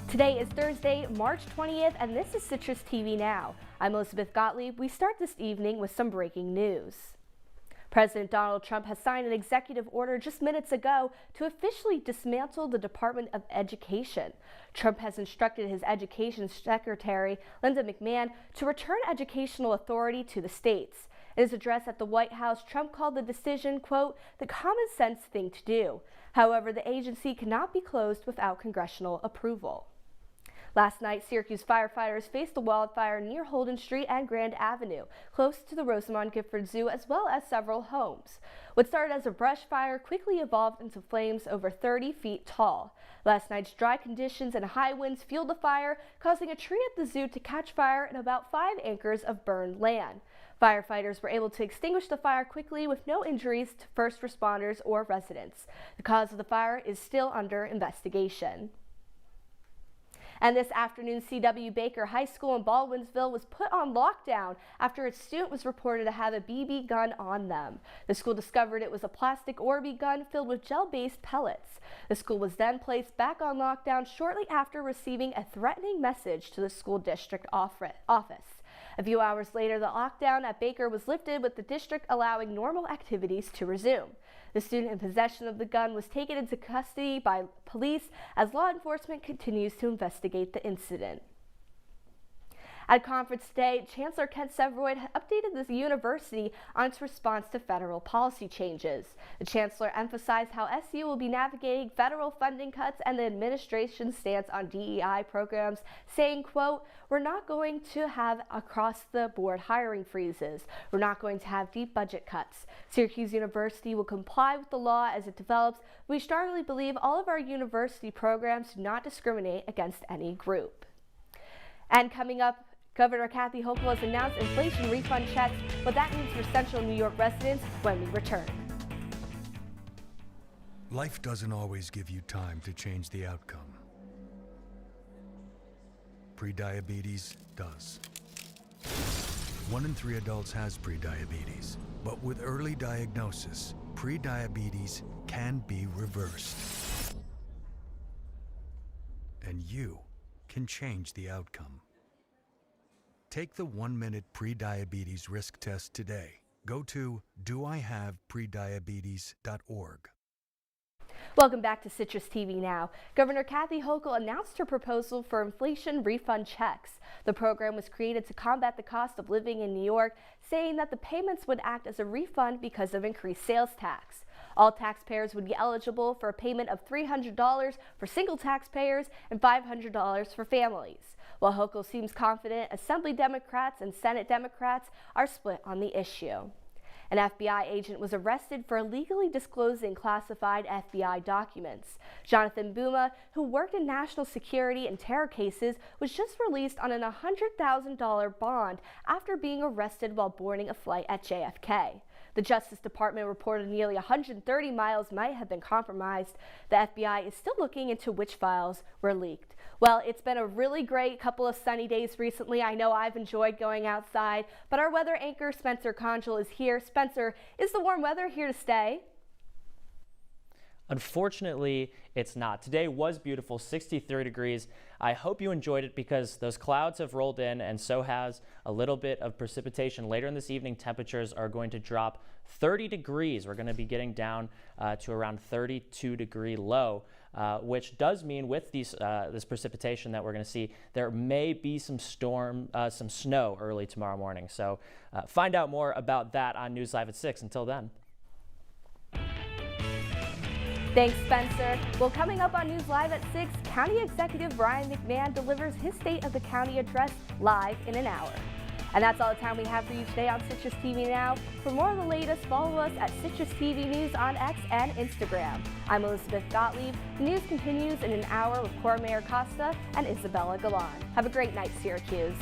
Today is Thursday, March 20th, and this is Citrus TV Now. I'm Elizabeth Gottlieb. We start this evening with some breaking news. President Donald Trump has signed an executive order just minutes ago to officially dismantle the Department of Education. Trump has instructed his Education Secretary, Linda McMahon, to return educational authority to the states. In his address at the White House, Trump called the decision, quote, the common sense thing to do. However, the agency cannot be closed without congressional approval. Last night, Syracuse firefighters faced a wildfire near Holden Street and Grand Avenue, close to the Rosamond Gifford Zoo, as well as several homes. What started as a brush fire quickly evolved into flames over 30 feet tall. Last night's dry conditions and high winds fueled the fire, causing a tree at the zoo to catch fire and about 5 acres of burned land. Firefighters were able to extinguish the fire quickly with no injuries to first responders or residents. The cause of the fire is still under investigation. And this afternoon, C.W. Baker High School in Baldwinsville was put on lockdown after a student was reported to have a BB gun on them. The school discovered it was a plastic Orby gun filled with gel-based pellets. The school was then placed back on lockdown shortly after receiving a threatening message to the school district office. A few hours later, the lockdown at Baker was lifted, with the district allowing normal activities to resume. The student in possession of the gun was taken into custody by police as law enforcement continues to investigate the incident. At a conference today, Chancellor Kent Severoid updated the university on its response to federal policy changes. The Chancellor emphasized how SU will be navigating federal funding cuts and the administration's stance on DEI programs, saying, quote, we're not going to have across-the-board hiring freezes. We're not going to have deep budget cuts. Syracuse University will comply with the law as it develops. We strongly believe all of our university programs do not discriminate against any group. And coming up, Governor Kathy Hochul has announced inflation refund checks, what that means for Central New York residents when we return. Life doesn't always give you time to change the outcome. Prediabetes does. 1 in 3 adults has prediabetes, but with early diagnosis, prediabetes can be reversed. And you can change the outcome. Take the 1-minute prediabetes risk test today. Go to doihaveprediabetes.org. Welcome back to Citrus TV Now. Governor Kathy Hochul announced her proposal for inflation refund checks. The program was created to combat the cost of living in New York, saying that the payments would act as a refund because of increased sales tax. All taxpayers would be eligible for a payment of $300 for single taxpayers and $500 for families. While Hochul seems confident, Assembly Democrats and Senate Democrats are split on the issue. An FBI agent was arrested for illegally disclosing classified FBI documents. Jonathan Buma, who worked in national security and terror cases, was just released on an $100,000 bond after being arrested while boarding a flight at JFK. The Justice Department reported nearly 130 miles might have been compromised. The FBI is still looking into which files were leaked. Well, it's been a really great couple of sunny days recently. I know I've enjoyed going outside, but our weather anchor, Spencer Congel, is here. Spencer, is the warm weather here to stay? Unfortunately, it's not. Today was beautiful, 63 degrees. I hope you enjoyed it because those clouds have rolled in, and so has a little bit of precipitation. Later in this evening, temperatures are going to drop 30 degrees. We're going to be getting down to around 32-degree low, which does mean with this precipitation that we're going to see, there may be some snow early tomorrow morning. So find out more about that on News Live at 6. Until then. Thanks, Spencer. Well, coming up on News Live at 6, County Executive Brian McMahon delivers his State of the County address live in an hour. And that's all the time we have for you today on Citrus TV Now. For more of the latest, follow us at Citrus TV News on X and Instagram. I'm Elizabeth Gottlieb. The news continues in an hour with Cora Mayor Costa and Isabella Galan. Have a great night, Syracuse.